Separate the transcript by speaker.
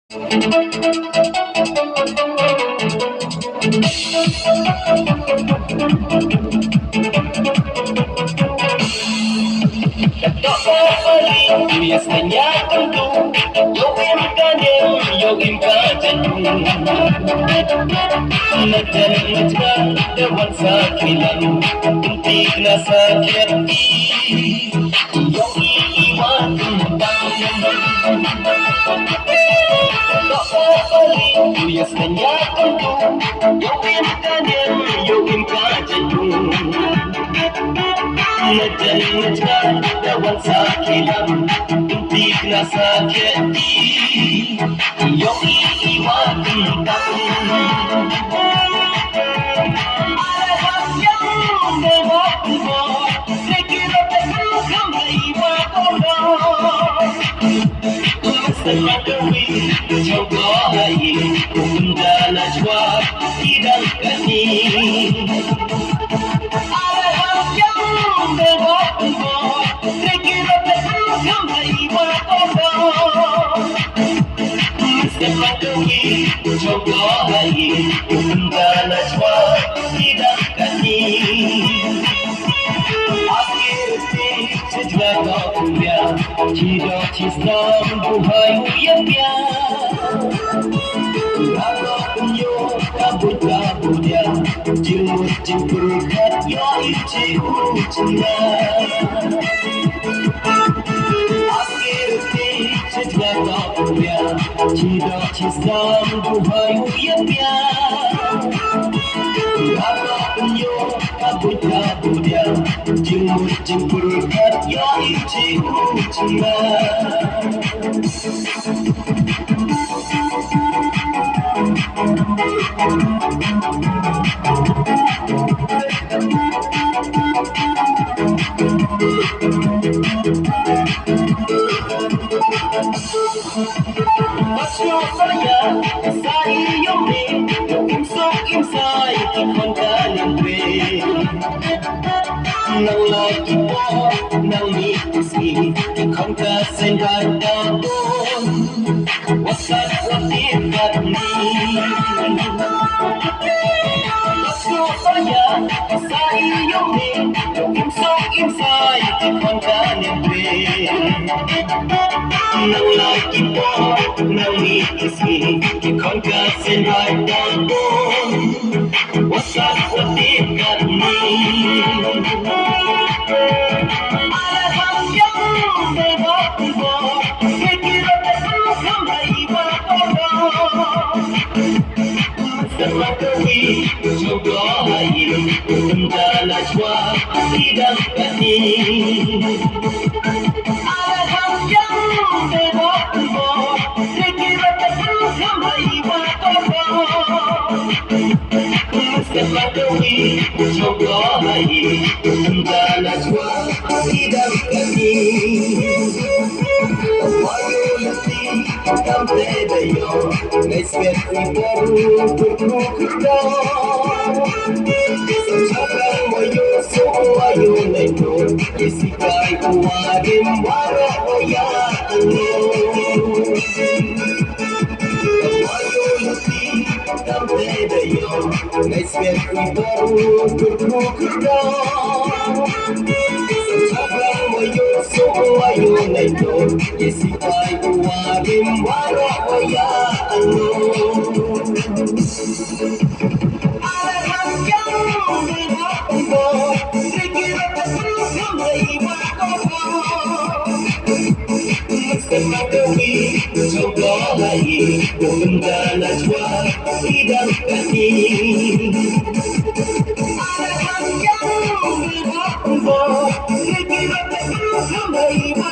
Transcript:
Speaker 1: Biasanya tentu Yogim kadem, yogim kajantu Najan-najan dewan sakilan Untik nasa kerti Yogi iwan tentang Biasanya tentu Yogim kadem, yogim kajantu Najan-najan dewan sakilan Untik nasa kerti Yogi iwan tentang Semadui coba lagi Bunda najwa tidak kani Alam yang berbuat Sekira terbuka iwa kodo Semadui coba lagi Bunda najwa tidak kani Sejak punya cita-cita buhay uyangnya Kalau punyo kabut-kabutnya Jemut-jemput ya ici-ucinya Akhir sejak punya cita-cita buhay uyangnya Kalau punyo kabut-kabutnya Jemut-jemput ya ici-ucinya Masuk saya, saya yome Imsok-imsay, ikon kanan pe Nang lagi po, nang mikusi Ikon ka sendadabon Wasak wasit kat ni Masuk saya, saya yome Imsok-imsay, ikon kanan pe Nang lagi po, nang mikusi Ikon ka sendadabon Wasak wasit kat ni Alam yang berbuat Sekira terbuka iwa kodo Semadui coba hidup Benda najwa tidak kani Alam yang berbuat Sekira terbuka iwa kodo Semadui coba hidup Benda najwa tidak kani Sampai dayo, nesket baru berkuda. Sekarang wayo soayo nendo, isikai kuadim warahoya anu. Wayo luti, sampai dayo, nesket baru berkuda. Sekarang wayo soayo nendo, isikai kuadim warahoya anu. Alam yang berbuat, sekira terbuka iwa kodo. Semadui coba lagi, benda najwa tidak kani. Alam yang berbuat, sekira terbuka iwa